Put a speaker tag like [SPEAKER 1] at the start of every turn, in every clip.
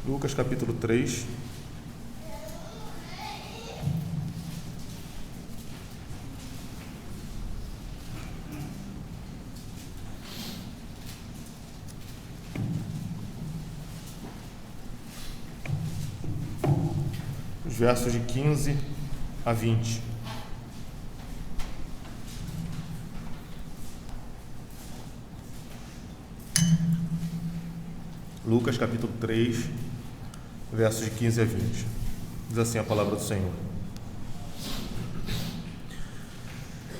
[SPEAKER 1] Lucas capítulo 3. Os versos de 15 a 20. Lucas capítulo 3, versos de 15 a 20. Diz assim a palavra do Senhor.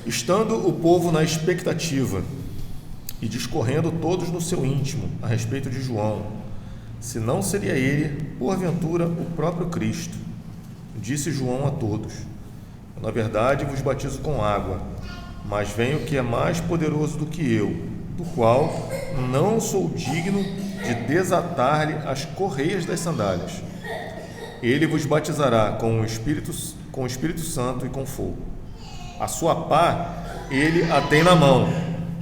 [SPEAKER 1] Estando o povo na expectativa e discorrendo todos no seu íntimo a respeito de João, se não seria ele, porventura, o próprio Cristo, disse João a todos: na verdade vos batizo com água, mas vem o que é mais poderoso do que eu, do qual não sou digno de desatar-lhe as correias das sandálias. Ele vos batizará com o Espírito Santo e com fogo. A sua pá ele a tem na mão,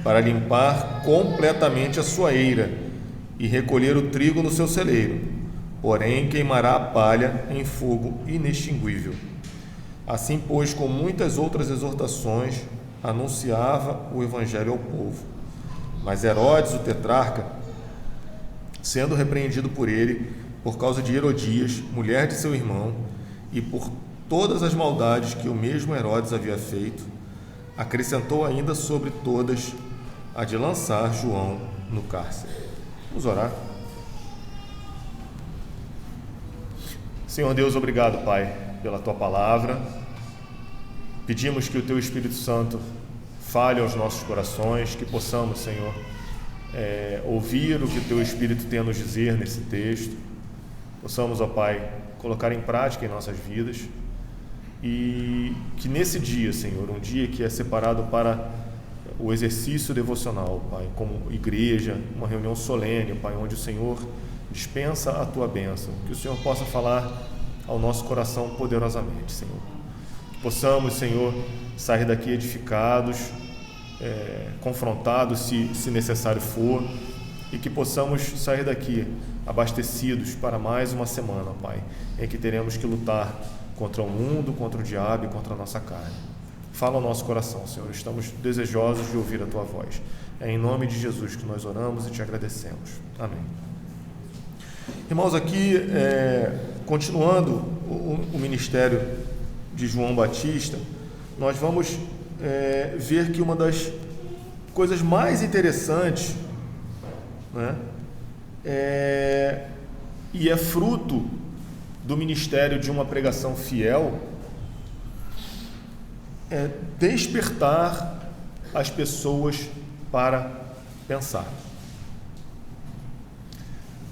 [SPEAKER 1] para limpar completamente a sua eira e recolher o trigo no seu celeiro, porém queimará a palha em fogo inextinguível. Assim, pois, com muitas outras exortações, anunciava o evangelho ao povo. Mas Herodes, o tetrarca, sendo repreendido por ele, por causa de Herodias, mulher de seu irmão, e por todas as maldades que o mesmo Herodes havia feito, acrescentou ainda sobre todas a de lançar João no cárcere. Vamos orar. Senhor Deus, obrigado, Pai, pela Tua palavra. Pedimos que o Teu Espírito Santo fale aos nossos corações, que possamos, Senhor, ouvir o que o Teu Espírito tem a nos dizer nesse texto. Possamos, ó Pai, colocar em prática em nossas vidas e que nesse dia, Senhor, um dia que é separado para o exercício devocional, Pai, como igreja, uma reunião solene, Pai, onde o Senhor dispensa a Tua bênção, que o Senhor possa falar ao nosso coração poderosamente, Senhor. Que possamos, Senhor, sair daqui edificados, confrontados se necessário for, e que possamos sair daqui abastecidos para mais uma semana, Pai, em que teremos que lutar contra o mundo, contra o diabo e contra a nossa carne. Fala ao nosso coração, Senhor, estamos desejosos de ouvir a Tua voz. É em nome de Jesus que nós oramos e Te agradecemos. Amém. Irmãos, aqui, continuando o ministério de João Batista, nós vamos ver que uma das coisas mais interessantes, né, e é fruto do ministério de uma pregação fiel, é despertar as pessoas para pensar.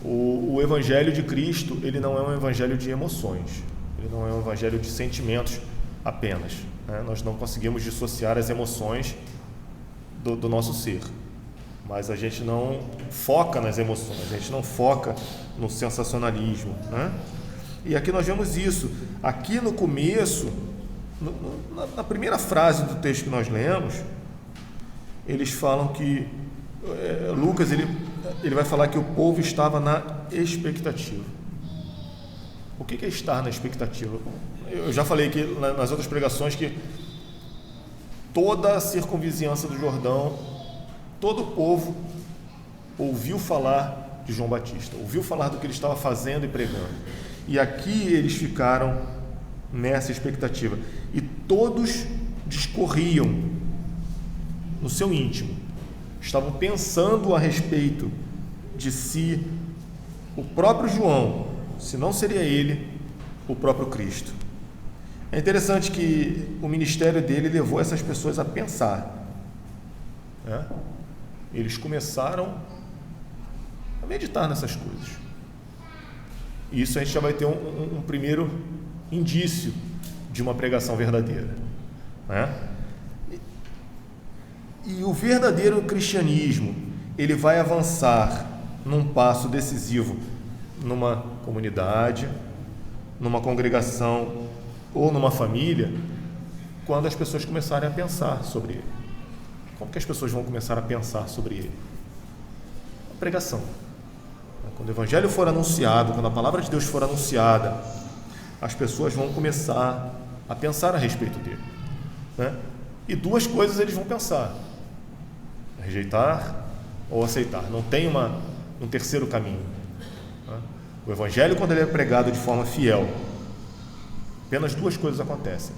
[SPEAKER 1] O Evangelho de Cristo, ele não é um evangelho de emoções, ele não é um evangelho de sentimentos apenas, né? Nós não conseguimos dissociar as emoções do nosso ser, mas a gente não foca nas emoções, a gente não foca no sensacionalismo, né? E aqui nós vemos isso. Aqui no começo, na primeira frase do texto que nós lemos, eles falam que Lucas ele vai falar que o povo estava na expectativa. O que é estar na expectativa? Eu já falei aqui nas outras pregações que toda a circunvizinhança do Jordão, todo o povo ouviu falar de João Batista, ouviu falar do que ele estava fazendo e pregando. E aqui eles ficaram nessa expectativa. E todos discorriam no seu íntimo, estavam pensando a respeito de se o próprio João, se não seria ele o próprio Cristo. É interessante que o ministério dele levou essas pessoas a pensar, né? Eles começaram a meditar nessas coisas. E isso a gente já vai ter um primeiro indício de uma pregação verdadeira, né? E o verdadeiro cristianismo, ele vai avançar num passo decisivo numa comunidade, numa congregação ou numa família, quando as pessoas começarem a pensar sobre ele. Como que as pessoas vão começar a pensar sobre ele? A pregação. Quando o Evangelho for anunciado, quando a palavra de Deus for anunciada, as pessoas vão começar a pensar a respeito dele, né? E duas coisas eles vão pensar: rejeitar ou aceitar. Não tem um terceiro caminho, né? O Evangelho, quando ele é pregado de forma fiel, apenas duas coisas acontecem: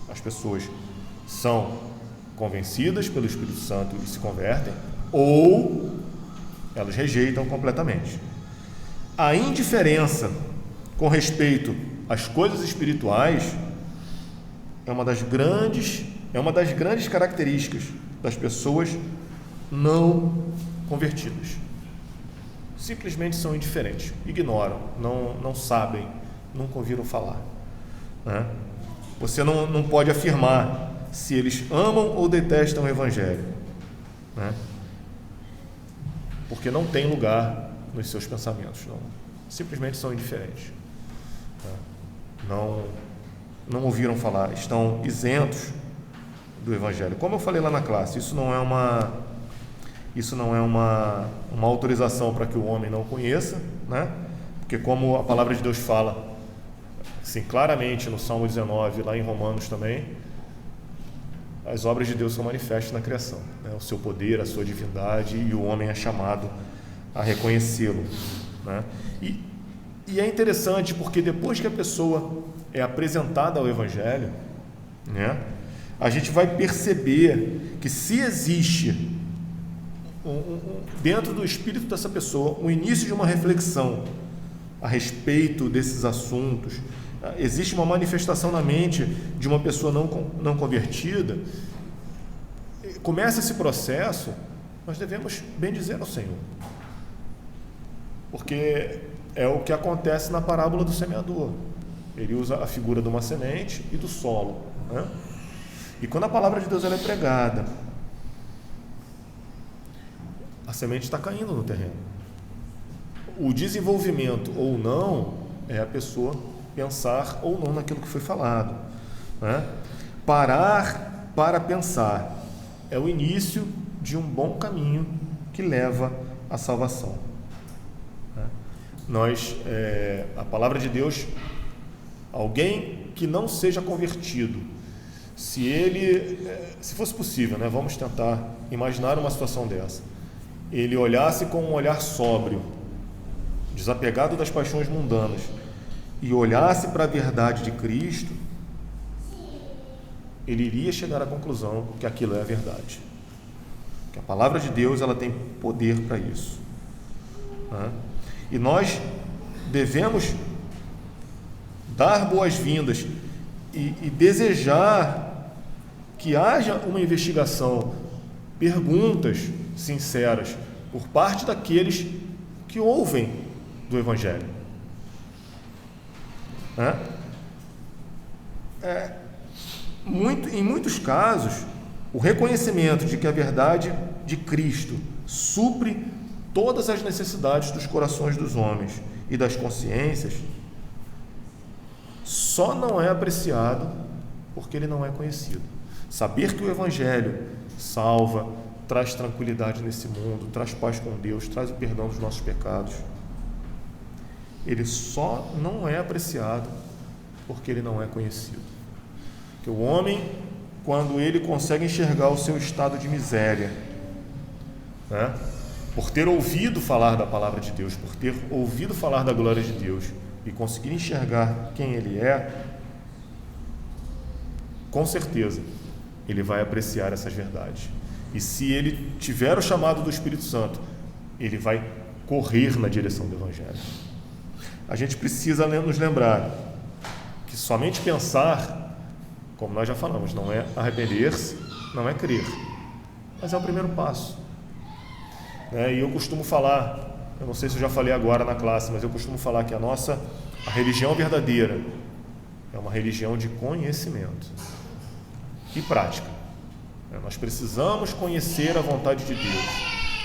[SPEAKER 1] as pessoas são convencidas pelo Espírito Santo e se convertem, ou elas rejeitam completamente. A indiferença com respeito às coisas espirituais é uma das grandes características das pessoas não convertidas. Simplesmente são indiferentes, ignoram, não sabem, nunca ouviram falar, né? Você não pode afirmar se eles amam ou detestam o Evangelho, né? Porque não tem lugar nos seus pensamentos, simplesmente são indiferentes, né? Não ouviram falar, estão isentos do Evangelho. Como eu falei lá na classe, isso não é uma autorização para que o homem não conheça, né? Porque como a palavra de Deus fala assim, claramente no Salmo 19, lá em Romanos também, as obras de Deus são manifestas na criação, né? O seu poder, a sua divindade, e o homem é chamado a reconhecê-lo, né? E é interessante porque depois que a pessoa é apresentada ao Evangelho, né, a gente vai perceber que se existe dentro do espírito dessa pessoa o início de uma reflexão a respeito desses assuntos, existe uma manifestação na mente de uma pessoa não convertida, começa esse processo, nós devemos bendizer ao Senhor, porque é o que acontece na parábola do semeador. Ele usa a figura de uma semente e do solo, né? E quando a palavra de Deus ela é pregada, a semente está caindo no terreno. O desenvolvimento ou não é a pessoa pensar ou não naquilo que foi falado, né? Parar para pensar é o início de um bom caminho que leva à salvação, né? A palavra de Deus, alguém que não seja convertido, se fosse possível, né, vamos tentar imaginar uma situação dessa, ele olhasse com um olhar sóbrio, desapegado das paixões mundanas, e olhasse para a verdade de Cristo, ele iria chegar à conclusão que aquilo é a verdade, que a palavra de Deus ela tem poder para isso, né? E nós devemos dar boas-vindas e desejar que haja uma investigação, perguntas sinceras por parte daqueles que ouvem do Evangelho, né? Em muitos casos, o reconhecimento de que a verdade de Cristo supre todas as necessidades dos corações dos homens e das consciências só não é apreciado porque ele não é conhecido. Saber que o Evangelho salva, traz tranquilidade nesse mundo, traz paz com Deus, traz o perdão dos nossos pecados, ele só não é apreciado porque ele não é conhecido. Que o homem, quando ele consegue enxergar o seu estado de miséria, né, por ter ouvido falar da palavra de Deus, por ter ouvido falar da glória de Deus e conseguir enxergar quem ele é, com certeza ele vai apreciar essas verdades. E se ele tiver o chamado do Espírito Santo, ele vai correr na direção do Evangelho. A gente precisa nos lembrar que somente pensar, como nós já falamos, não é arrepender-se, não é crer, mas é o primeiro passo. E eu costumo falar, eu não sei se eu já falei agora na classe, mas eu costumo falar que a religião verdadeira é uma religião de conhecimento e prática. Nós precisamos conhecer a vontade de Deus,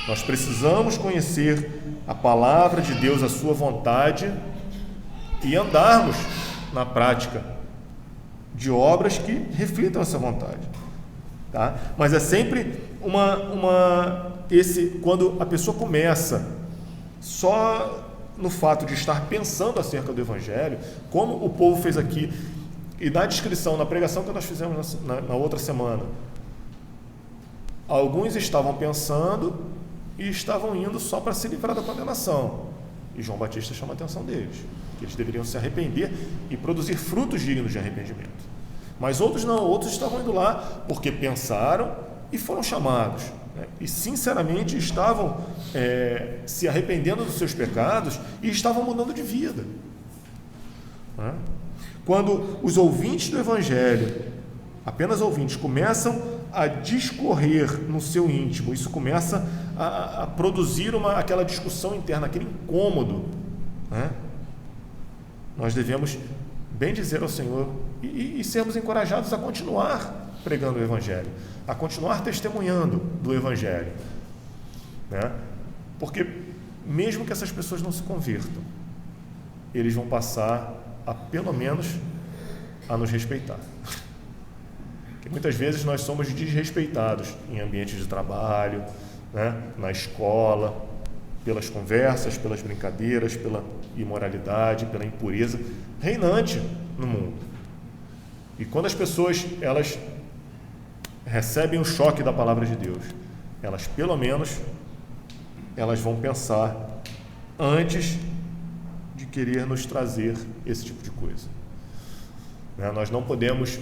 [SPEAKER 1] nós precisamos conhecer a palavra de Deus, a sua vontade, e andarmos na prática de obras que reflitam essa vontade, tá? Mas é sempre quando a pessoa começa só no fato de estar pensando acerca do Evangelho, como o povo fez aqui, e na descrição, na pregação que nós fizemos na outra semana, alguns estavam pensando e estavam indo só para se livrar da condenação. E João Batista chama a atenção deles, que eles deveriam se arrepender e produzir frutos dignos de arrependimento. Mas outros não, outros estavam indo lá porque pensaram e foram chamados, né? E sinceramente estavam se arrependendo dos seus pecados e estavam mudando de vida, né? Quando os ouvintes do Evangelho, apenas ouvintes, começam a discorrer no seu íntimo, isso começa a produzir aquela discussão interna, aquele incômodo, né? Nós devemos bendizer ao Senhor e sermos encorajados a continuar pregando o Evangelho, a continuar testemunhando do Evangelho, né? Porque mesmo que essas pessoas não se convertam, eles vão passar a, pelo menos, a nos respeitar. Porque muitas vezes nós somos desrespeitados em ambientes de trabalho, né? Na escola, pelas conversas, pelas brincadeiras, pela imoralidade, pela impureza reinante no mundo. E quando as pessoas elas recebem o choque da palavra de Deus, elas pelo menos elas vão pensar antes de querer nos trazer esse tipo de coisa, né? Nós não podemos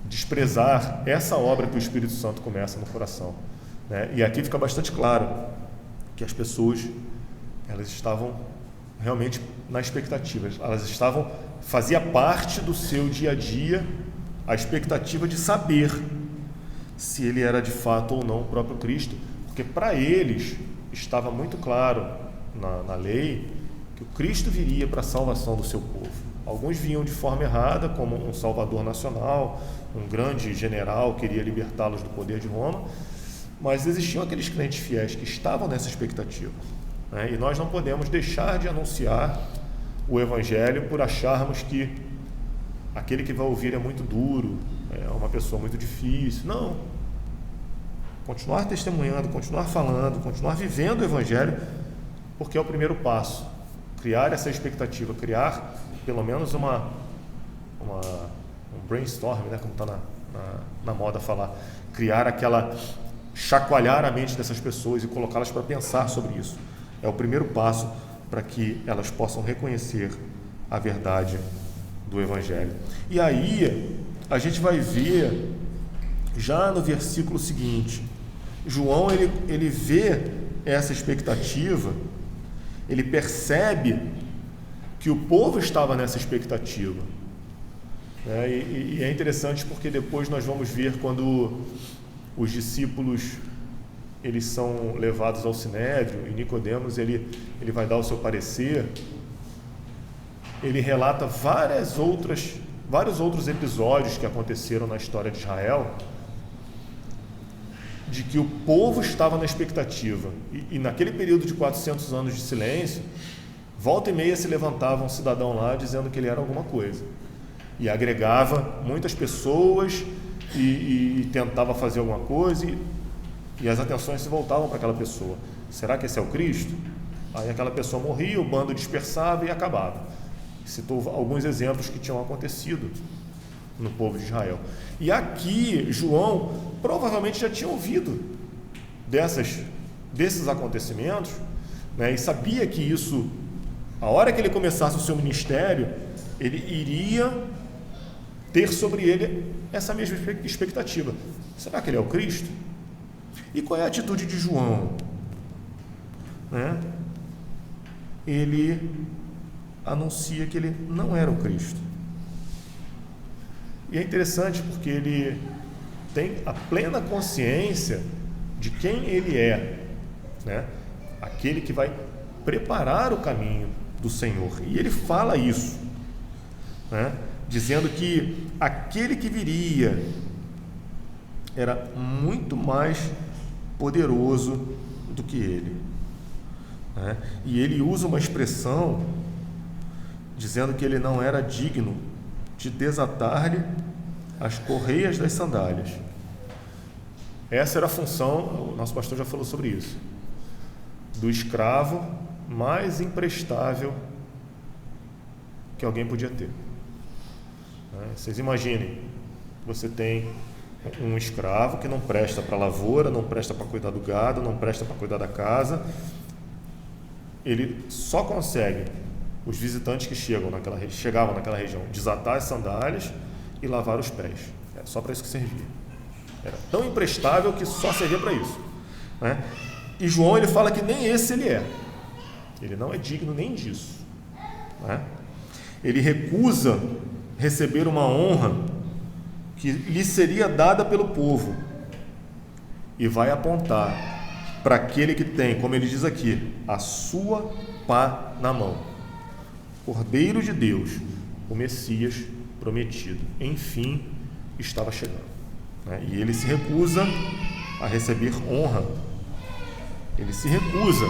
[SPEAKER 1] desprezar essa obra que o Espírito Santo começa no coração, né? E aqui fica bastante claro que as pessoas elas estavam realmente na expectativa, fazia parte do seu dia a dia a expectativa de saber se ele era de fato ou não o próprio Cristo, porque para eles estava muito claro na lei que o Cristo viria para a salvação do seu povo. Alguns vinham de forma errada, como um salvador nacional, um grande general queria libertá-los do poder de Roma, mas existiam aqueles crentes fiéis que estavam nessa expectativa, né? E nós não podemos deixar de anunciar o Evangelho por acharmos que aquele que vai ouvir é muito duro, é uma pessoa muito difícil. Não. Continuar testemunhando, continuar falando, continuar vivendo o Evangelho, porque é o primeiro passo. Criar essa expectativa, criar pelo menos um brainstorm, né, como está na moda falar, chacoalhar a mente dessas pessoas e colocá-las para pensar sobre isso. É o primeiro passo para que elas possam reconhecer a verdade do Evangelho. E aí a gente vai ver já no versículo seguinte, João ele vê essa expectativa, ele percebe que o povo estava nessa expectativa, né? E é interessante porque depois nós vamos ver quando os discípulos eles são levados ao Sinédrio e Nicodemos ele vai dar o seu parecer. Ele relata vários outros episódios que aconteceram na história de Israel, de que o povo estava na expectativa. E naquele período de 400 anos de silêncio, volta e meia se levantava um cidadão lá dizendo que ele era alguma coisa. E agregava muitas pessoas e tentava fazer alguma coisa e as atenções se voltavam para aquela pessoa. Será que esse é o Cristo? Aí aquela pessoa morria, o bando dispersava e acabava. Citou alguns exemplos que tinham acontecido no povo de Israel. E aqui, João provavelmente já tinha ouvido desses acontecimentos, né, e sabia que isso, a hora que ele começasse o seu ministério, ele iria ter sobre ele essa mesma expectativa. Será que ele é o Cristo? E qual é a atitude de João? Né? Ele anuncia que ele não era o Cristo. E é interessante porque ele tem a plena consciência de quem ele é, né? Aquele que vai preparar o caminho do Senhor. E ele fala isso, né? Dizendo que aquele que viria era muito mais poderoso do que ele, né? E ele usa uma expressão dizendo que ele não era digno de desatar-lhe as correias das sandálias. Essa era a função, o nosso pastor já falou sobre isso, do escravo mais imprestável que alguém podia ter. Vocês imaginem, você tem um escravo que não presta para a lavoura, não presta para cuidar do gado, não presta para cuidar da casa. Ele só consegue, os visitantes que chegavam naquela região, desatar as sandálias e lavar os pés. Era só para isso que servia. Era tão imprestável que só servia para isso. E João, ele fala que nem esse ele é. Ele não é digno nem disso. Ele recusa receber uma honra que lhe seria dada pelo povo e vai apontar para aquele que tem, como ele diz aqui, a sua pá na mão. Cordeiro de Deus, o Messias prometido, enfim, estava chegando. E ele se recusa a receber honra. Ele se recusa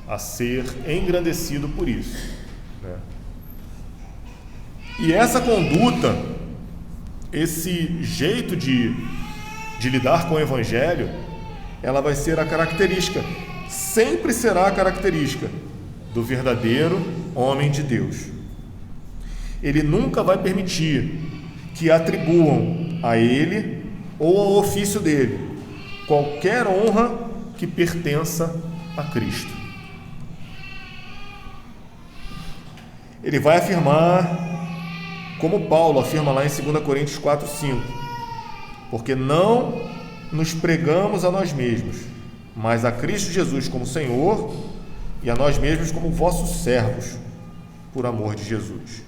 [SPEAKER 1] a ser engrandecido por isso. E essa conduta, esse jeito de lidar com o Evangelho, ela vai ser a característica, sempre será a característica do verdadeiro homem de Deus. Ele nunca vai permitir que atribuam a ele ou ao ofício dele qualquer honra que pertença a Cristo. Ele vai afirmar, como Paulo afirma lá em 2 Coríntios 4:5, porque não nos pregamos a nós mesmos, mas a Cristo Jesus como Senhor e a nós mesmos como vossos servos, por amor de Jesus.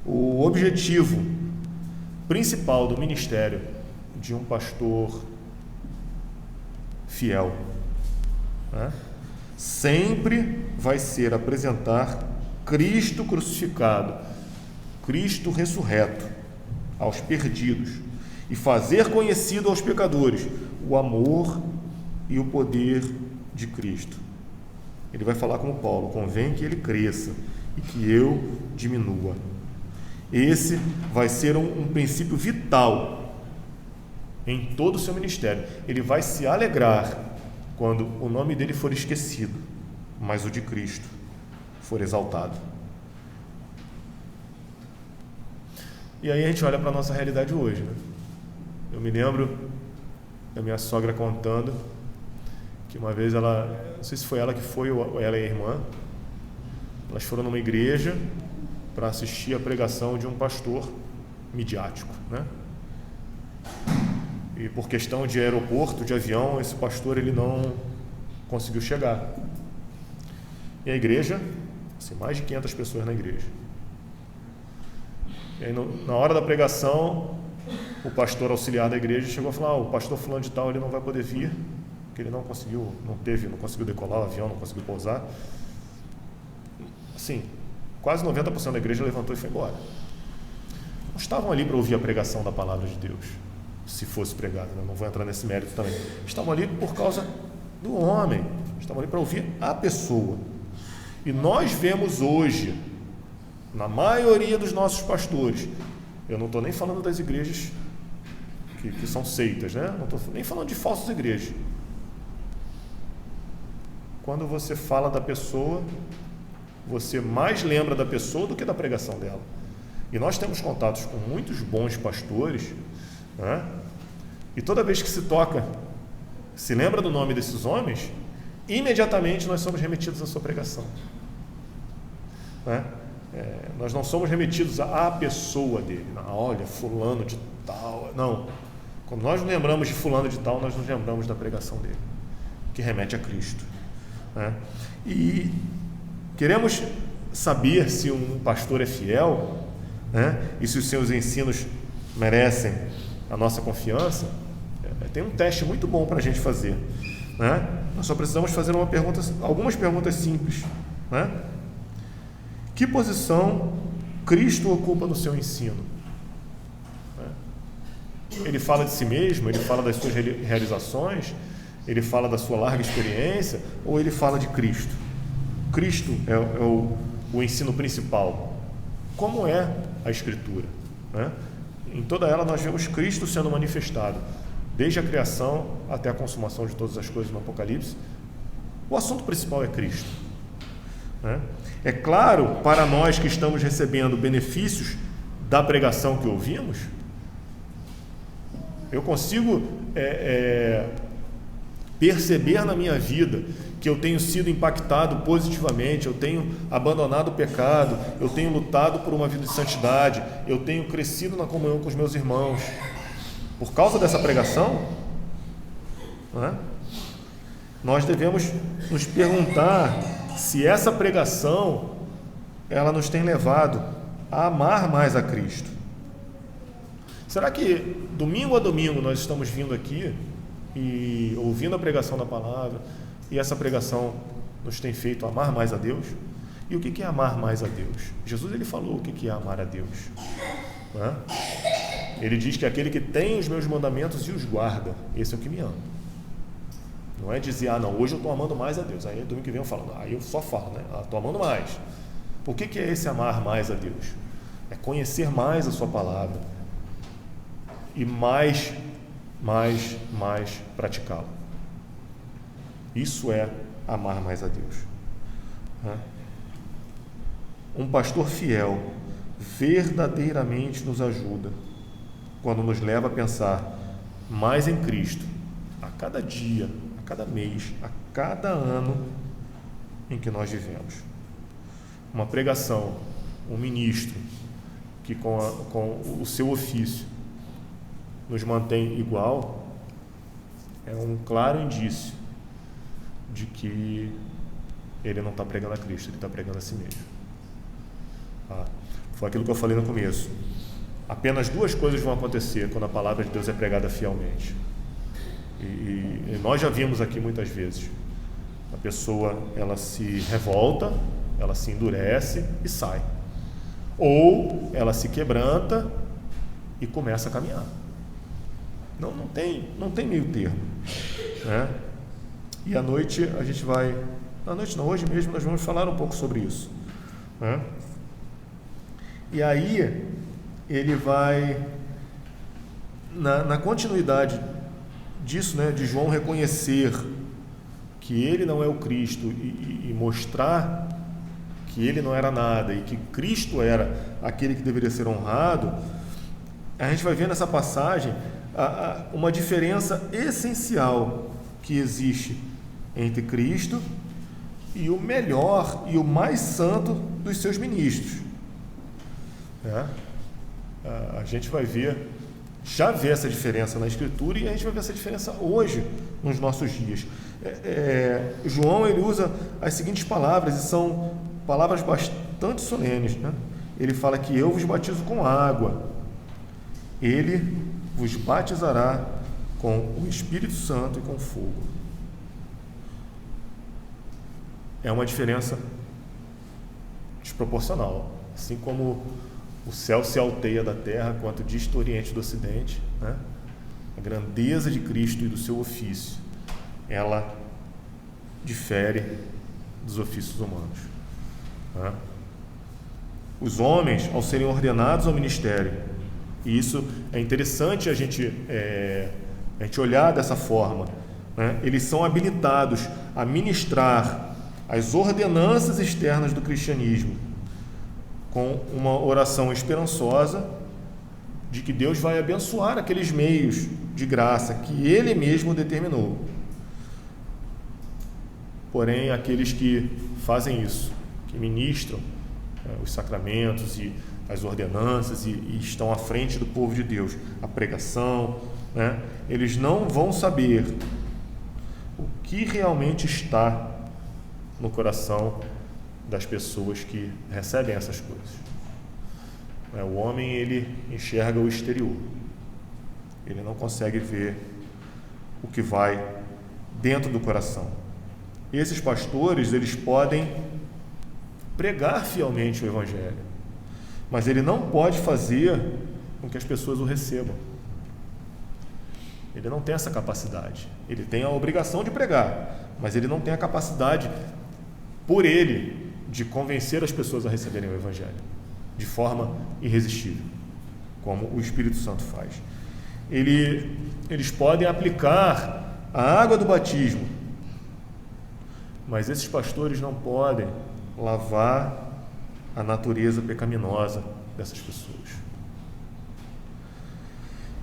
[SPEAKER 1] O objetivo principal do ministério de um pastor fiel, sempre vai ser apresentar Cristo crucificado, Cristo ressurreto aos perdidos e fazer conhecido aos pecadores o amor e o poder de Cristo. Ele vai falar como Paulo: convém que ele cresça e que eu diminua. Esse vai ser um princípio vital em todo o seu ministério. Ele vai se alegrar quando o nome dele for esquecido, mas o de Cristo for exaltado. E aí a gente olha para a nossa realidade hoje, Eu me lembro da minha sogra contando que uma vez ela, não sei se foi ela que foi ou ela e a irmã, elas foram numa igreja para assistir a pregação de um pastor midiático, E por questão de aeroporto, de avião, esse pastor ele não conseguiu chegar. E a igreja, mais de 500 pessoas na igreja. E aí, na hora da pregação, o pastor auxiliar da igreja chegou a falar: o pastor fulano de tal, ele não vai poder vir, porque ele não conseguiu decolar o avião, não conseguiu pousar. Assim, quase 90% da igreja levantou e foi embora. Não estavam ali para ouvir a pregação da palavra de Deus, se fosse pregado, não vou entrar nesse mérito também. Estavam ali por causa do homem, estavam ali para ouvir a pessoa. E nós vemos hoje, na maioria dos nossos pastores, eu não estou nem falando das igrejas que são seitas, Não estou nem falando de falsas igrejas. Quando você fala da pessoa, você mais lembra da pessoa do que da pregação dela. E nós temos contatos com muitos bons pastores, E toda vez que se lembra do nome desses homens, imediatamente nós somos remetidos à sua pregação. Nós não somos remetidos à pessoa dele. Olha, fulano de tal. Não. Quando nós nos lembramos de fulano de tal, nós nos lembramos da pregação dele, que remete a Cristo. E queremos saber se um pastor é fiel, e se os seus ensinos merecem a nossa confiança. Tem um teste muito bom para a gente fazer. Nós só precisamos fazer algumas perguntas simples. Que posição Cristo ocupa no seu ensino? Ele fala de si mesmo, ele fala das suas realizações, ele fala da sua larga experiência, ou ele fala de Cristo? Cristo é o ensino principal. Como é a Escritura? Em toda ela nós vemos Cristo sendo manifestado, desde a criação até a consumação de todas as coisas no Apocalipse. O assunto principal é Cristo, né? É claro, para nós que estamos recebendo benefícios da pregação que ouvimos, eu consigo perceber na minha vida que eu tenho sido impactado positivamente, eu tenho abandonado o pecado, eu tenho lutado por uma vida de santidade, eu tenho crescido na comunhão com os meus irmãos. Por causa dessa pregação, né, nós devemos nos perguntar se essa pregação ela nos tem levado a amar mais a Cristo. Será que domingo a domingo nós estamos vindo aqui e ouvindo a pregação da palavra e essa pregação nos tem feito amar mais a Deus? E o que é amar mais a Deus? Jesus ele falou o que é amar a Deus, né? Ele diz que aquele que tem os meus mandamentos e os guarda, esse é o que me ama. Não é dizer, não, hoje eu estou amando mais a Deus. Aí domingo que vem eu falo, aí eu só falo, né? Estou amando mais. O que é esse amar mais a Deus? É conhecer mais a sua palavra e mais praticá-la. Isso é amar mais a Deus, né? Um pastor fiel verdadeiramente nos ajuda quando nos leva a pensar mais em Cristo a cada dia, a cada mês, a cada ano em que nós vivemos. Uma pregação, um ministro que com o seu ofício nos mantém igual, é um claro indício de que ele não está pregando a Cristo, ele está pregando a si mesmo. Foi aquilo que eu falei no começo. Apenas duas coisas vão acontecer quando a palavra de Deus é pregada fielmente. E nós já vimos aqui muitas vezes. A pessoa, ela se revolta, ela se endurece e sai. Ou ela se quebranta e começa a caminhar. Não tem meio termo, né? E à noite a gente vai... À noite não, hoje mesmo nós vamos falar um pouco sobre isso, né? E aí ele vai na continuidade disso, né, de João reconhecer que ele não é o Cristo e mostrar que ele não era nada e que Cristo era aquele que deveria ser honrado. A gente vai ver nessa passagem uma diferença essencial que existe entre Cristo e o melhor e o mais santo dos seus ministros. A gente vai ver, já vê essa diferença na Escritura e a gente vai ver essa diferença hoje, nos nossos dias. João ele usa as seguintes palavras, e são palavras bastante solenes, né? Ele fala que eu vos batizo com água, ele vos batizará com o Espírito Santo e com fogo. É uma diferença desproporcional, assim como o céu se alteia da terra quanto dista o Oriente do Ocidente, né? A grandeza de Cristo e do seu ofício, ela difere dos ofícios humanos, né? Os homens, ao serem ordenados ao ministério, e isso é interessante a gente olhar dessa forma, né? Eles são habilitados a ministrar as ordenanças externas do cristianismo com uma oração esperançosa de que Deus vai abençoar aqueles meios de graça que Ele mesmo determinou. Porém, aqueles que fazem isso, que ministram os sacramentos e as ordenanças e estão à frente do povo de Deus, a pregação, né? Eles não vão saber o que realmente está no coração das pessoas que recebem essas coisas. O homem, ele enxerga o exterior, ele não consegue ver o que vai dentro do coração. Esses pastores, eles podem pregar fielmente o Evangelho, mas ele não pode fazer com que as pessoas o recebam. Ele não tem essa capacidade. Ele tem a obrigação de pregar, mas ele não tem a capacidade, por ele, de convencer as pessoas a receberem o Evangelho de forma irresistível, como o Espírito Santo faz. Eles podem aplicar a água do batismo Mas esses pastores não podem lavar a natureza pecaminosa dessas pessoas.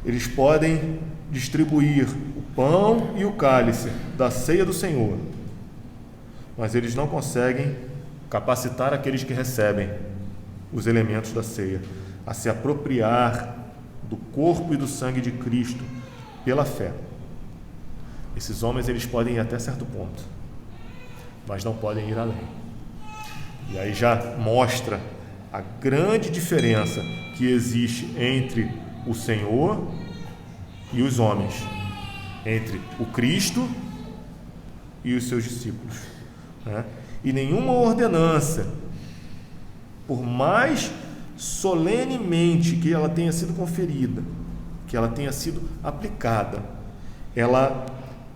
[SPEAKER 1] Eles podem distribuir o pão e o cálice da ceia do Senhor, mas eles não conseguem capacitar aqueles que recebem os elementos da ceia a se apropriar do corpo e do sangue de Cristo pela fé. Esses homens, eles podem ir até certo ponto, mas não podem ir além. E aí já mostra a grande diferença que existe entre o Senhor e os homens, entre o Cristo e os seus discípulos, né? E nenhuma ordenança, por mais solenemente que ela tenha sido conferida, que ela tenha sido aplicada, ela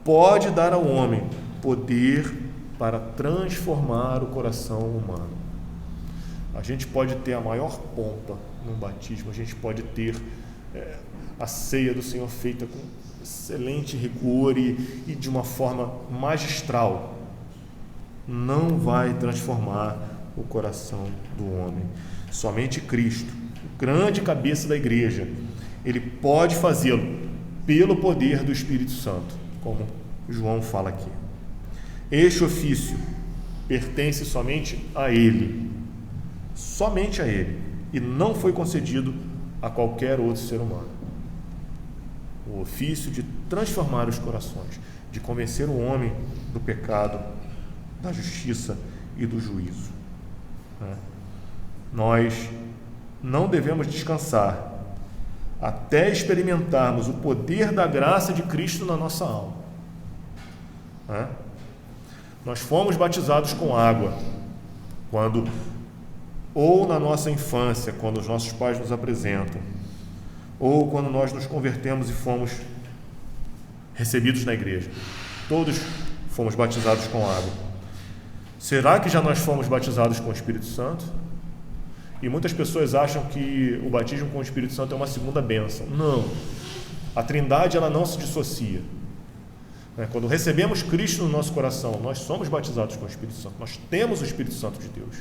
[SPEAKER 1] pode dar ao homem poder para transformar o coração humano. A gente pode ter a maior pompa no batismo, a gente pode ter a ceia do Senhor feita com excelente rigor e de uma forma magistral. Não vai transformar o coração do homem. Somente Cristo, o grande cabeça da igreja, ele pode fazê-lo pelo poder do Espírito Santo, como João fala aqui. Este ofício pertence somente a ele, e não foi concedido a qualquer outro ser humano. O ofício de transformar os corações, de convencer o homem do pecado, da justiça e do juízo. Nós não devemos descansar até experimentarmos o poder da graça de Cristo na nossa alma. Nós fomos batizados com água ou na nossa infância, quando os nossos pais nos apresentam, ou quando nós nos convertemos e fomos recebidos na igreja. Todos fomos batizados com água. Será que já nós fomos batizados com o Espírito Santo? E muitas pessoas acham que o batismo com o Espírito Santo é uma segunda bênção. Não. A Trindade, ela não se dissocia. Quando recebemos Cristo no nosso coração, nós somos batizados com o Espírito Santo. Nós temos o Espírito Santo de Deus.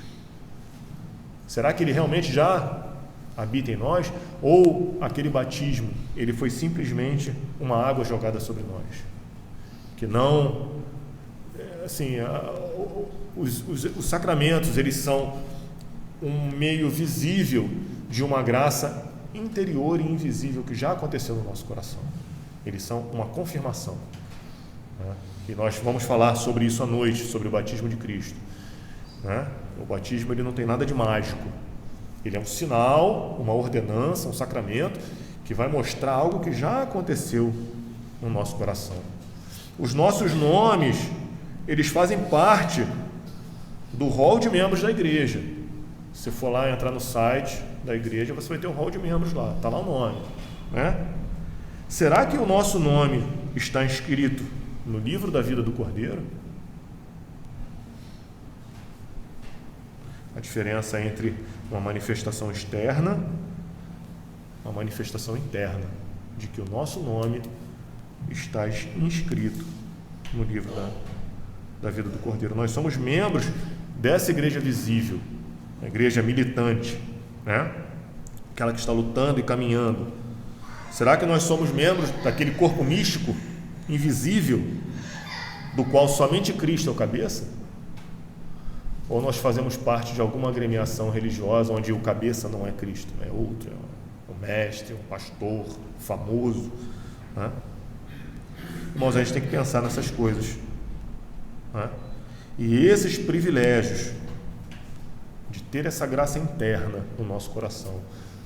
[SPEAKER 1] Será que ele realmente já habita em nós? Ou aquele batismo, ele foi simplesmente uma água jogada sobre nós? Que não... Assim, os sacramentos, eles são um meio visível de uma graça interior e invisível que já aconteceu no nosso coração. Eles são uma confirmação. E nós vamos falar sobre isso à noite, sobre o batismo de Cristo. O batismo, ele não tem nada de mágico. Ele é um sinal, uma ordenança, um sacramento que vai mostrar algo que já aconteceu no nosso coração. Os nossos nomes, eles fazem parte do rol de membros da igreja. Se for lá entrar no site da igreja, você vai ter um rol de membros lá, está lá o nome, Será que o nosso nome está inscrito no livro da vida do Cordeiro? A diferença entre uma manifestação externa e uma manifestação interna, de que o nosso nome está inscrito no livro da vida do Cordeiro. Nós somos membros dessa igreja visível, a igreja militante, aquela que está lutando e caminhando. Será que nós somos membros daquele corpo místico, invisível, do qual somente Cristo é o cabeça? Ou nós fazemos parte de alguma agremiação religiosa onde o cabeça não é Cristo, é outro, é um mestre, um pastor famoso, Irmãos, a gente tem que pensar nessas coisas, E esses privilégios de ter essa graça interna no nosso coração,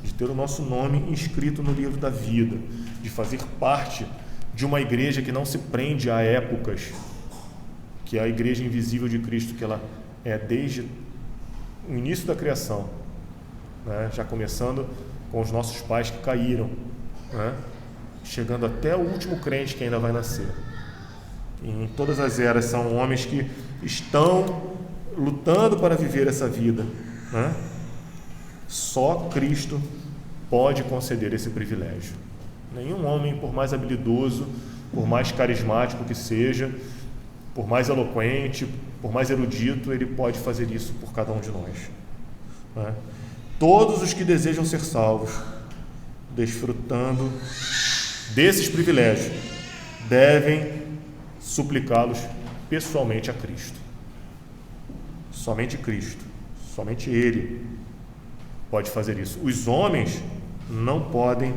[SPEAKER 1] de ter o nosso nome inscrito no livro da vida, de fazer parte de uma igreja que não se prende a épocas, que é a igreja invisível de Cristo, que ela é desde o início da criação, já começando com os nossos pais que caíram, chegando até o último crente que ainda vai nascer. E em todas as eras são homens que estão lutando para viver essa vida, Só Cristo pode conceder esse privilégio. Nenhum homem, por mais habilidoso, por mais carismático que seja, por mais eloquente, por mais erudito, ele pode fazer isso por cada um de nós. Né? Todos os que desejam ser salvos, desfrutando desses privilégios, devem suplicá-los pessoalmente a Cristo. Somente Cristo, somente Ele pode fazer isso. Os homens não podem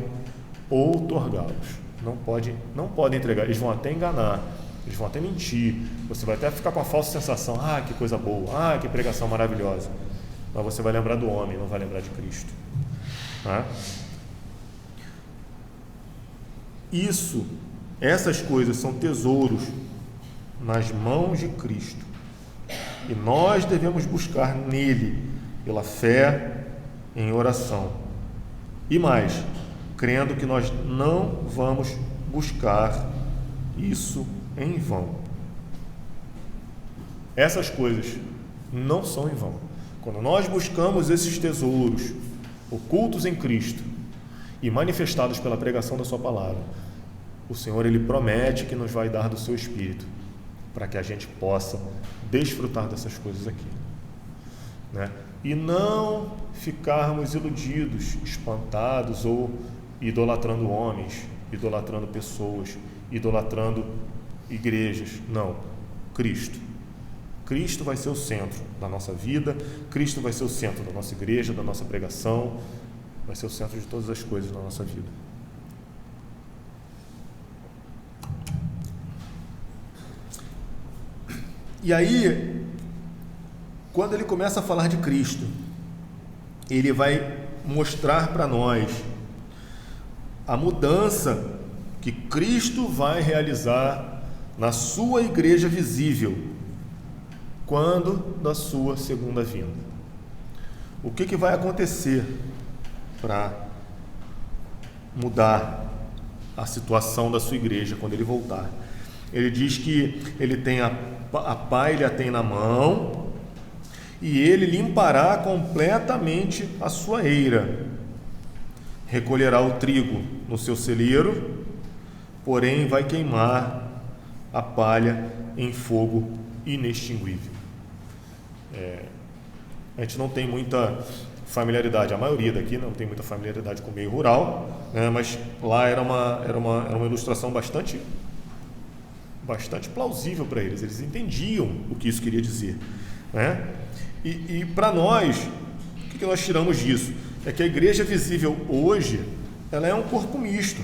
[SPEAKER 1] outorgá-los, não podem entregar. Eles vão até enganar, eles vão até mentir. Você vai até ficar com a falsa sensação: que coisa boa, que pregação maravilhosa. Mas você vai lembrar do homem, não vai lembrar de Cristo. Né? Essas coisas são tesouros nas mãos de Cristo, e nós devemos buscar nele pela fé em oração. E mais, crendo que nós não vamos buscar isso em vão. Essas coisas não são em vão. Quando nós buscamos esses tesouros ocultos em Cristo e manifestados pela pregação da sua palavra, o Senhor, Ele promete que nos vai dar do seu Espírito para que a gente possa desfrutar dessas coisas aqui, né? E não ficarmos iludidos, espantados ou idolatrando homens, idolatrando pessoas, idolatrando igrejas. Não, Cristo. Cristo vai ser o centro da nossa vida, Cristo vai ser o centro da nossa igreja, da nossa pregação, vai ser o centro de todas as coisas na nossa vida. E aí, quando ele começa a falar de Cristo, ele vai mostrar para nós a mudança que Cristo vai realizar na sua igreja visível, quando da sua segunda vinda. O que vai acontecer para mudar a situação da sua igreja quando ele voltar? Ele diz que ele tem a pá, ele a tem na mão, e ele limpará completamente a sua eira, recolherá o trigo no seu celeiro, porém vai queimar a palha em fogo inextinguível. A gente não tem muita familiaridade, a maioria daqui não tem muita familiaridade com o meio rural, né? Mas lá era uma ilustração bastante plausível para eles. Eles entendiam o que isso queria dizer, né? E para nós, o que nós tiramos disso? É que a igreja visível hoje, ela é um corpo misto.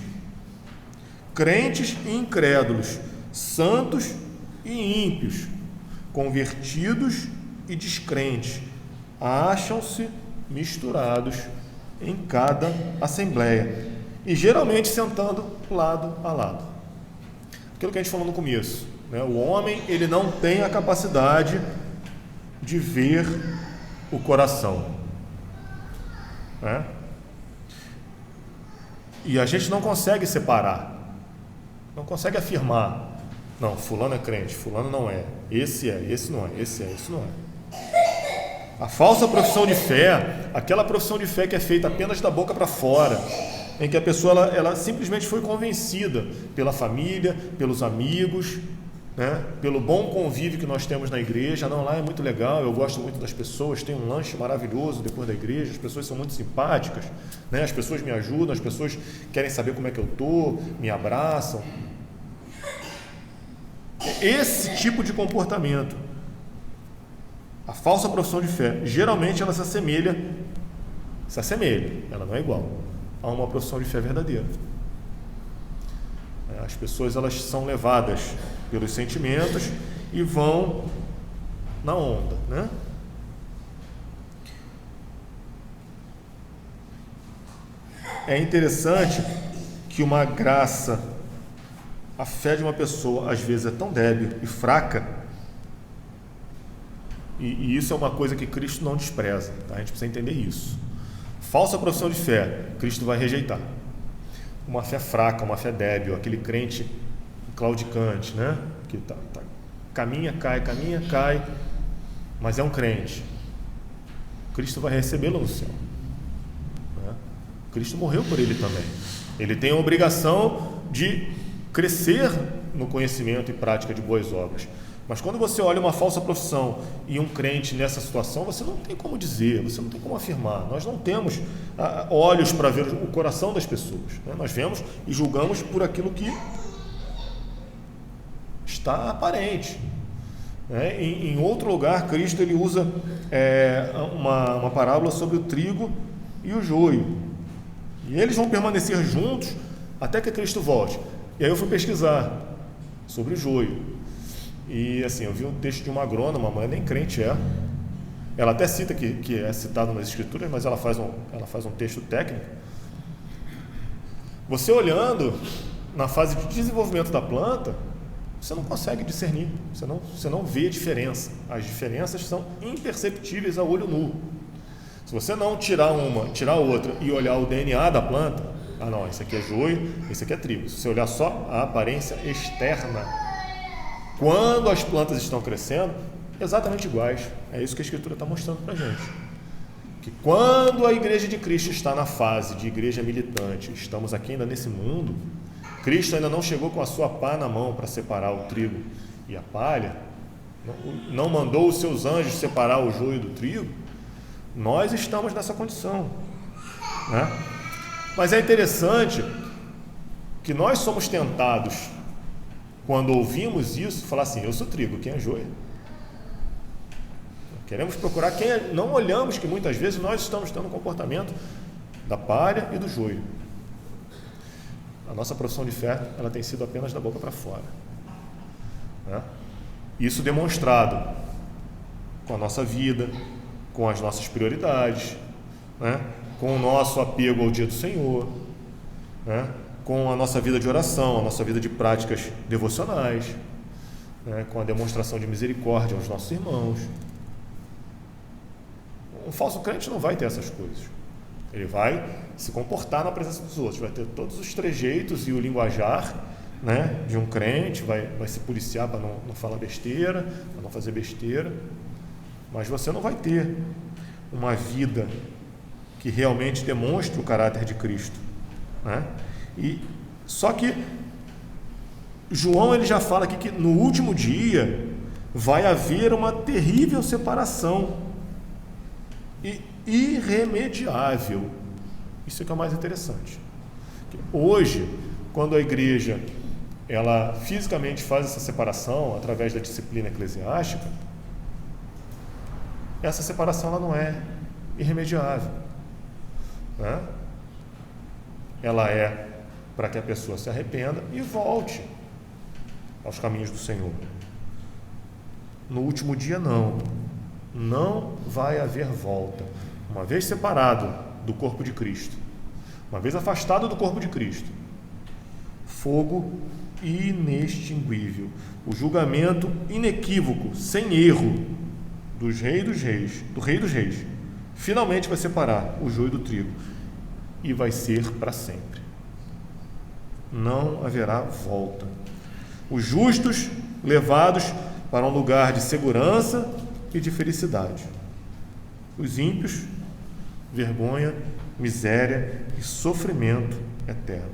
[SPEAKER 1] Crentes e incrédulos, santos e ímpios, convertidos e descrentes, acham-se misturados em cada assembleia e geralmente sentando lado a lado. Aquilo que a gente falou no começo, né? O homem, ele não tem a capacidade de ver o coração, né? E a gente não consegue separar, não consegue afirmar: não, fulano é crente, fulano não é, esse não é, esse não é. A falsa profissão de fé, aquela profissão de fé que é feita apenas da boca para fora, em que a pessoa ela simplesmente foi convencida pela família, pelos amigos, né? Pelo bom convívio que nós temos na igreja. Não, lá é muito legal, eu gosto muito das pessoas, tem um lanche maravilhoso depois da igreja, as pessoas são muito simpáticas, né? As pessoas me ajudam, as pessoas querem saber como é que eu estou, me abraçam. Esse tipo de comportamento, a falsa profissão de fé, geralmente ela se assemelha, ela não é igual a uma profissão de fé verdadeira. As pessoas, elas são levadas pelos sentimentos e vão na onda, né? É interessante que uma graça, a fé de uma pessoa às vezes é tão débil e fraca, e isso é uma coisa que Cristo não despreza, tá? A gente precisa entender isso. Falsa profissão de fé, Cristo vai rejeitar. Uma fé fraca, uma fé débil, aquele crente claudicante, né? Que caminha, cai, mas é um crente. Cristo vai recebê-lo no céu, né? Cristo morreu por ele também. Ele tem a obrigação de crescer no conhecimento e prática de boas obras. Mas quando você olha uma falsa profissão e um crente nessa situação, você não tem como dizer, você não tem como afirmar. Nós não temos olhos para ver o coração das pessoas, né? Nós vemos e julgamos por aquilo que está aparente, né? Em outro lugar, Cristo ele usa uma parábola sobre o trigo e o joio. E eles vão permanecer juntos até que Cristo volte. E aí eu fui pesquisar sobre o joio. E assim, eu vi um texto de uma agrônoma, uma mãe nem crente é. Ela até cita que é citado nas escrituras, mas ela faz um texto técnico. Você olhando na fase de desenvolvimento da planta, você não consegue discernir, você não vê a diferença. As diferenças são imperceptíveis a olho nu. Se você não tirar uma, tirar outra e olhar o DNA da planta, não, esse aqui é joio, esse aqui é trigo. Se você olhar só a aparência externa, quando as plantas estão crescendo, exatamente iguais. É isso que a Escritura está mostrando para a gente. Que quando a Igreja de Cristo está na fase de igreja militante, estamos aqui ainda nesse mundo, Cristo ainda não chegou com a sua pá na mão para separar o trigo e a palha, não mandou os seus anjos separar o joio do trigo, nós estamos nessa condição, né? Mas é interessante que nós somos tentados, quando ouvimos isso, falar assim, eu sou trigo, quem é joio? Queremos procurar quem é, não olhamos que muitas vezes nós estamos tendo o comportamento da palha e do joio. A nossa profissão de fé, ela tem sido apenas da boca para fora, né? Isso demonstrado com a nossa vida, com as nossas prioridades, né? Com o nosso apego ao dia do Senhor, né? Com a nossa vida de oração, a nossa vida de práticas devocionais, né? Com a demonstração de misericórdia aos nossos irmãos. Um falso crente não vai ter essas coisas. Ele vai se comportar na presença dos outros, vai ter todos os trejeitos e o linguajar, né, de um crente, vai se policiar para não falar besteira, para não fazer besteira, mas você não vai ter uma vida que realmente demonstre o caráter de Cristo, né? E só que João ele já fala aqui que no último dia vai haver uma terrível separação e irremediável. Isso é que é o mais interessante. Hoje, quando a igreja ela fisicamente faz essa separação através da disciplina eclesiástica, essa separação ela não é irremediável, né? Ela é para que a pessoa se arrependa e volte aos caminhos do Senhor. No último dia não vai haver volta. Uma vez separado do corpo de Cristo, uma vez afastado do corpo de Cristo, fogo inextinguível, o julgamento inequívoco, sem erro, do Rei dos Reis, finalmente vai separar o joio do trigo e vai ser para sempre. Não haverá volta. Os justos levados para um lugar de segurança e de felicidade. Os ímpios, vergonha, miséria e sofrimento eterno.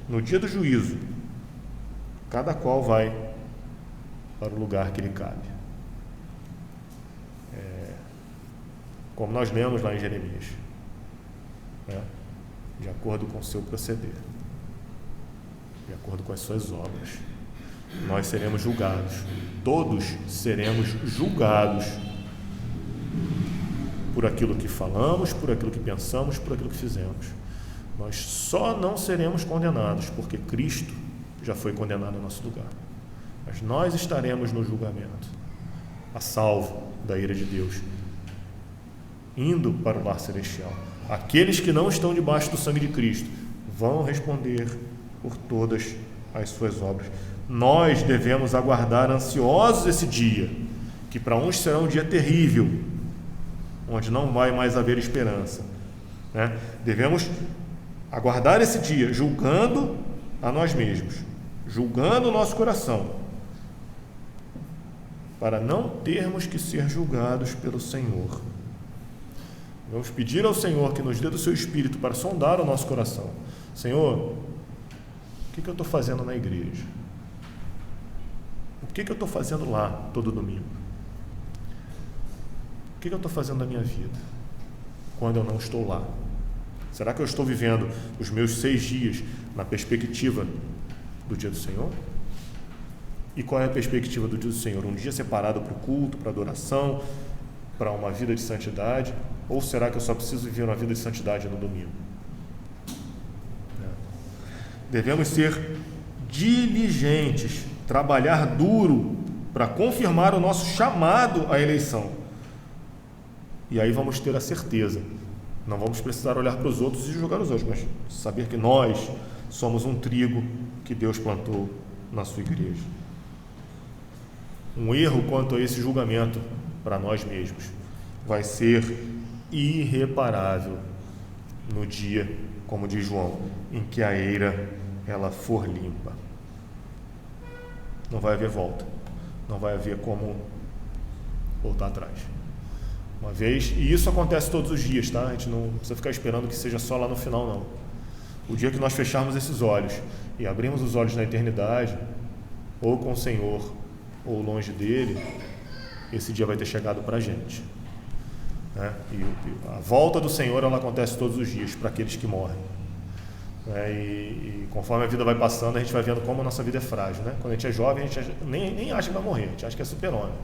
[SPEAKER 1] No dia do juízo, cada qual vai para o lugar que lhe cabe. Como nós lemos lá em Jeremias, né? De acordo com o seu proceder, de acordo com as suas obras, nós seremos julgados. Todos seremos julgados por aquilo que falamos, por aquilo que pensamos, por aquilo que fizemos. Nós só não seremos condenados porque Cristo já foi condenado em nosso lugar. Mas nós estaremos no julgamento, a salvo da ira de Deus, indo para o lar celestial. Aqueles que não estão debaixo do sangue de Cristo vão responder por todas as suas obras. Nós devemos aguardar ansiosos esse dia, que para uns será um dia terrível, onde não vai mais haver esperança, né? Devemos aguardar esse dia, julgando a nós mesmos, julgando o nosso coração, para não termos que ser julgados pelo Senhor. Vamos pedir ao Senhor que nos dê do seu Espírito para sondar o nosso coração. Senhor, o que eu estou fazendo na igreja? O que eu estou fazendo lá todo domingo? O que eu estou fazendo na minha vida quando eu não estou lá? Será que eu estou vivendo os meus 6 dias na perspectiva do dia do Senhor? E qual é a perspectiva do dia do Senhor? Um dia separado para o culto, para a adoração, para uma vida de santidade? Ou será que eu só preciso viver uma vida de santidade no domingo? Devemos ser diligentes, trabalhar duro para confirmar o nosso chamado à eleição. E aí vamos ter a certeza. Não vamos precisar olhar para os outros e julgar os outros, mas saber que nós somos um trigo que Deus plantou na sua igreja. Um erro quanto a esse julgamento para nós mesmos vai ser irreparável no dia, como diz João, em que a eira ela for limpa. Não vai haver volta, não vai haver como voltar atrás. Uma vez, e isso acontece todos os dias, tá? A gente não precisa ficar esperando que seja só lá no final, não. O dia que nós fecharmos esses olhos e abrimos os olhos na eternidade, ou com o Senhor, ou longe dele, esse dia vai ter chegado para a gente, né? E a volta do Senhor, ela acontece todos os dias para aqueles que morrem, né? E conforme a vida vai passando, a gente vai vendo como a nossa vida é frágil, né? Quando a gente é jovem, a gente nem acha que vai morrer, a gente acha que é super-homem,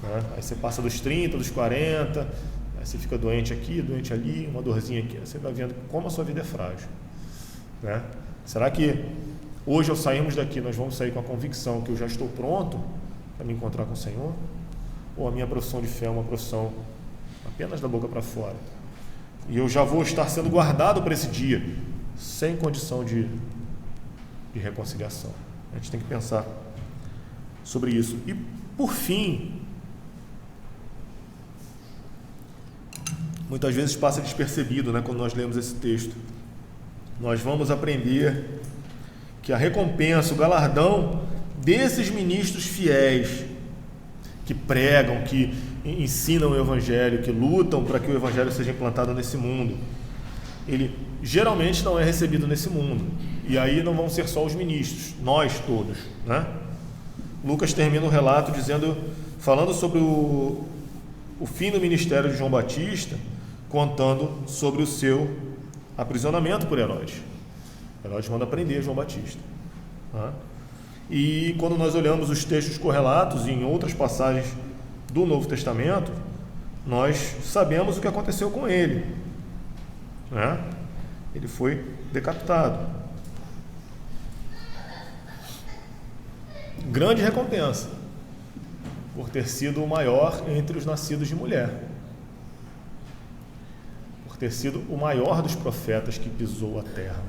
[SPEAKER 1] né? Aí você passa dos 30, dos 40, aí você fica doente aqui, doente ali, uma dorzinha aqui, aí você vai vendo como a sua vida é frágil, né? Será que hoje ao sairmos daqui nós vamos sair com a convicção que eu já estou pronto para me encontrar com o Senhor? Ou a minha profissão de fé é uma profissão apenas da boca para fora? E eu já vou estar sendo guardado para esse dia, sem condição de reconciliação. A gente tem que pensar sobre isso. E por fim, muitas vezes passa despercebido, né, quando nós lemos esse texto, nós vamos aprender que a recompensa, o galardão desses ministros fiéis que pregam, que ensinam o Evangelho, que lutam para que o Evangelho seja implantado nesse mundo, ele geralmente não é recebido nesse mundo. E aí não vão ser só os ministros, nós todos, né? Lucas termina o relato falando sobre o fim do ministério de João Batista, contando sobre o seu aprisionamento por Herodes. Herodes manda prender João Batista, né? E quando nós olhamos os textos correlatos em outras passagens do Novo Testamento, nós sabemos o que aconteceu com ele, né? Ele foi decapitado. Grande recompensa por ter sido o maior entre os nascidos de mulher, por ter sido o maior dos profetas que pisou a terra,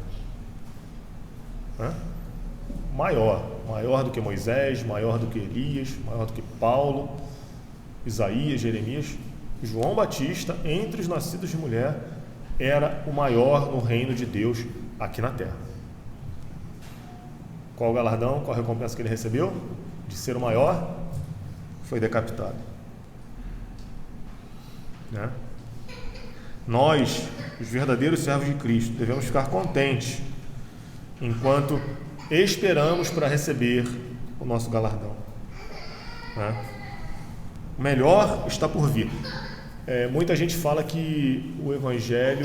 [SPEAKER 1] né? Maior do que Moisés, maior do que Elias, maior do que Paulo, Isaías, Jeremias. João Batista, entre os nascidos de mulher, era o maior no reino de Deus aqui na terra. Qual o galardão, qual a recompensa que ele recebeu? De ser o maior? Foi decapitado, né? Nós, os verdadeiros servos de Cristo, devemos ficar contentes enquanto esperamos para receber o nosso galardão, né? O melhor está por vir. Muita gente fala que o Evangelho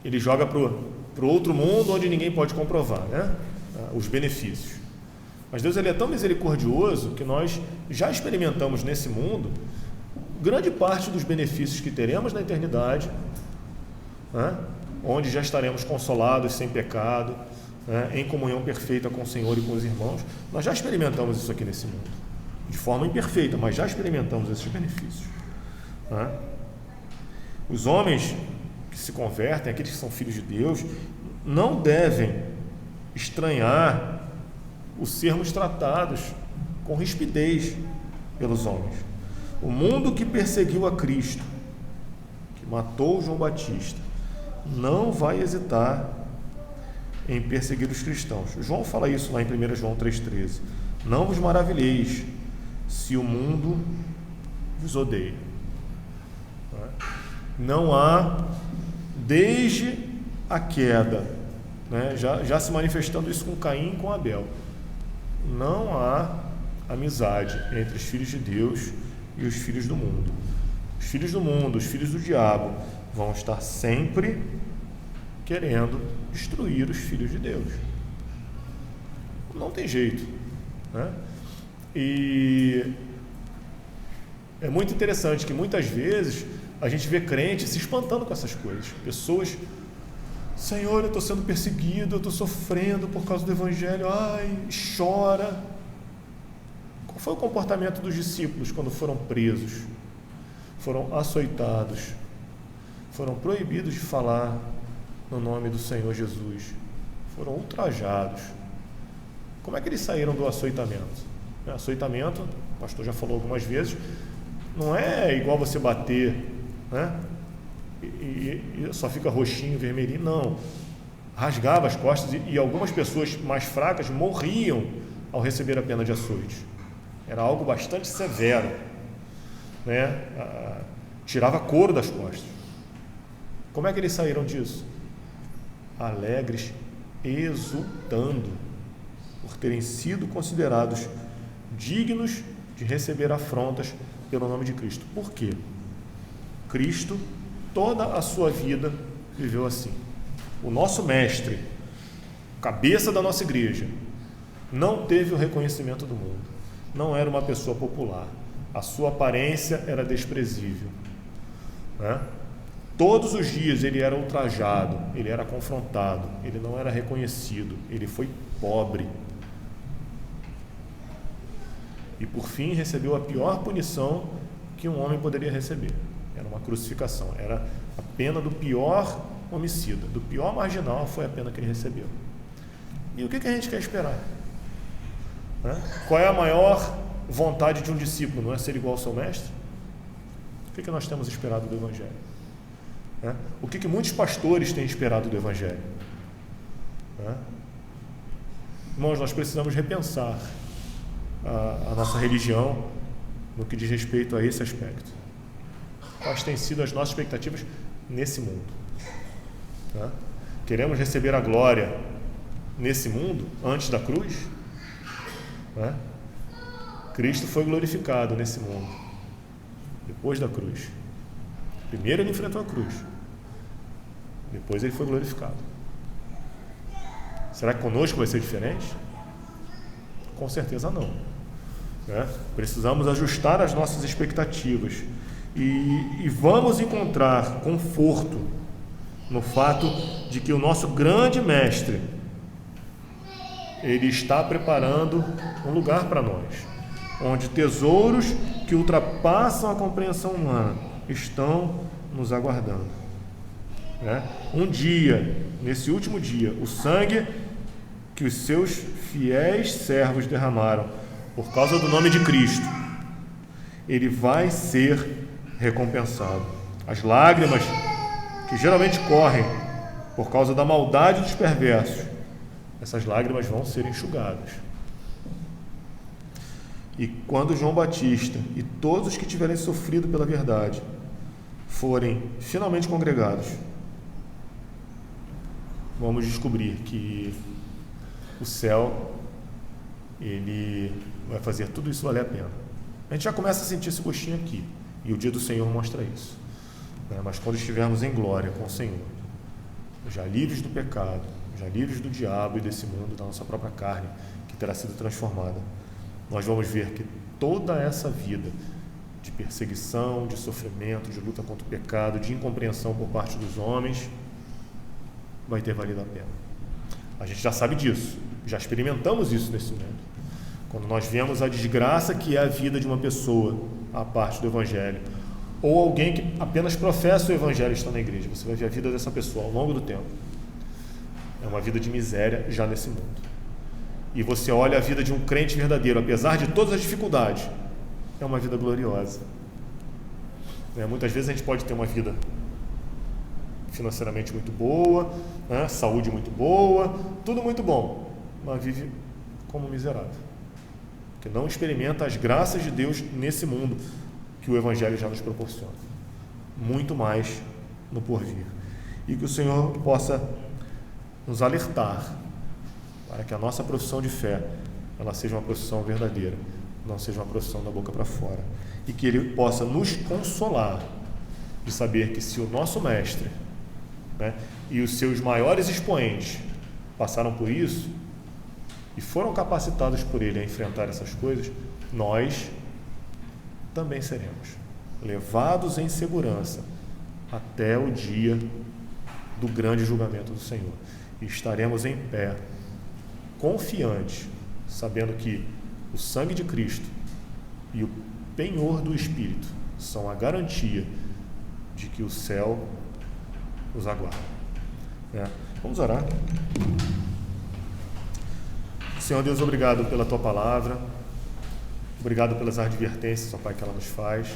[SPEAKER 1] ele joga para o outro mundo onde ninguém pode comprovar, né, os benefícios. Mas Deus ele é tão misericordioso que nós já experimentamos nesse mundo grande parte dos benefícios que teremos na eternidade, né, onde já estaremos consolados, sem pecado, né, em comunhão perfeita com o Senhor e com os irmãos. Nós já experimentamos isso aqui nesse mundo, de forma imperfeita, mas já experimentamos esses benefícios, né? Os homens que se convertem, aqueles que são filhos de Deus, não devem estranhar o sermos tratados com rispidez pelos homens. O mundo que perseguiu a Cristo, que matou João Batista, não vai hesitar em perseguir os cristãos. João fala isso lá em 1 João 3,13. Não vos maravilheis se o mundo vos odeia. Não há, desde a queda, né, já se manifestando isso com Caim e com Abel, não há amizade entre os filhos de Deus e os filhos do mundo. Os filhos do mundo, os filhos do diabo, vão estar sempre querendo destruir os filhos de Deus. Não tem jeito, né? E é muito interessante que muitas vezes a gente vê crentes se espantando com essas coisas. Pessoas, Senhor, eu estou sendo perseguido, eu estou sofrendo por causa do Evangelho, ai, chora. Qual foi o comportamento dos discípulos quando foram presos? Foram açoitados, foram proibidos de falar no nome do Senhor Jesus, foram ultrajados. Como é que eles saíram do açoitamento? Açoitamento, o pastor já falou algumas vezes, não é igual você bater, né? E só fica roxinho, vermelhinho, não. Rasgava as costas e algumas pessoas mais fracas morriam ao receber a pena de açoite. Era algo bastante severo, né? Tirava couro das costas. Como é que eles saíram disso? Alegres, exultando por terem sido considerados dignos de receber afrontas pelo nome de Cristo. Por quê? Cristo, toda a sua vida, viveu assim. O nosso mestre, cabeça da nossa igreja, não teve o reconhecimento do mundo. Não era uma pessoa popular. A sua aparência era desprezível, né? Todos os dias ele era ultrajado, ele era confrontado, ele não era reconhecido, ele foi pobre. E por fim recebeu a pior punição que um homem poderia receber. Era uma crucificação, era a pena do pior homicida, do pior marginal foi a pena que ele recebeu. E o que a gente quer esperar? Né? Qual é a maior vontade de um discípulo? Não é ser igual ao seu mestre? O que nós temos esperado do Evangelho? Né? O que muitos pastores têm esperado do Evangelho? Né? Irmãos, nós precisamos repensar a nossa religião no que diz respeito a esse aspecto. Quais têm sido as nossas expectativas nesse mundo? Né? Queremos receber a glória nesse mundo, antes da cruz? Né? Cristo foi glorificado nesse mundo, depois da cruz. Primeiro ele enfrentou a cruz, depois ele foi glorificado. Será que conosco vai ser diferente? Com certeza não, né? Precisamos ajustar as nossas expectativas e vamos encontrar conforto no fato de que o nosso grande mestre, ele está preparando um lugar para nós, onde tesouros que ultrapassam a compreensão humana estão nos aguardando, né? Um dia, nesse último dia, o sangue que os seus fiéis servos derramaram por causa do nome de Cristo, ele vai ser recompensado. As lágrimas que geralmente correm por causa da maldade dos perversos, essas lágrimas vão ser enxugadas. E quando João Batista e todos os que tiverem sofrido pela verdade forem finalmente congregados, vamos descobrir que o céu, ele vai fazer tudo isso valer a pena. A gente já começa a sentir esse gostinho aqui, e o dia do Senhor mostra isso, né? Mas quando estivermos em glória com o Senhor, já livres do pecado, já livres do diabo e desse mundo, da nossa própria carne, que terá sido transformada, nós vamos ver que toda essa vida de perseguição, de sofrimento, de luta contra o pecado, de incompreensão por parte dos homens, vai ter valido a pena. A gente já sabe disso, já experimentamos isso nesse mundo. Quando nós vemos a desgraça que é a vida de uma pessoa à parte do Evangelho, ou alguém que apenas professa o Evangelho e está na igreja, você vai ver a vida dessa pessoa ao longo do tempo. É uma vida de miséria já nesse mundo. E você olha a vida de um crente verdadeiro, apesar de todas as dificuldades, é uma vida gloriosa. Muitas vezes a gente pode ter uma vida financeiramente muito boa, né? Saúde muito boa, tudo muito bom, mas vive como miserável, que não experimenta as graças de Deus nesse mundo que o Evangelho já nos proporciona. Muito mais no porvir. E que o Senhor possa nos alertar para que a nossa profissão de fé ela seja uma procissão verdadeira, não seja uma procissão da boca para fora. E que Ele possa nos consolar de saber que se o nosso Mestre, né, e os seus maiores expoentes passaram por isso e foram capacitados por Ele a enfrentar essas coisas, nós também seremos levados em segurança até o dia do grande julgamento do Senhor. E estaremos em pé, confiantes, sabendo que o sangue de Cristo e o penhor do Espírito são a garantia de que o céu os aguarda. Vamos orar. Senhor Deus, obrigado pela Tua palavra, obrigado pelas advertências, ó Pai, que ela nos faz.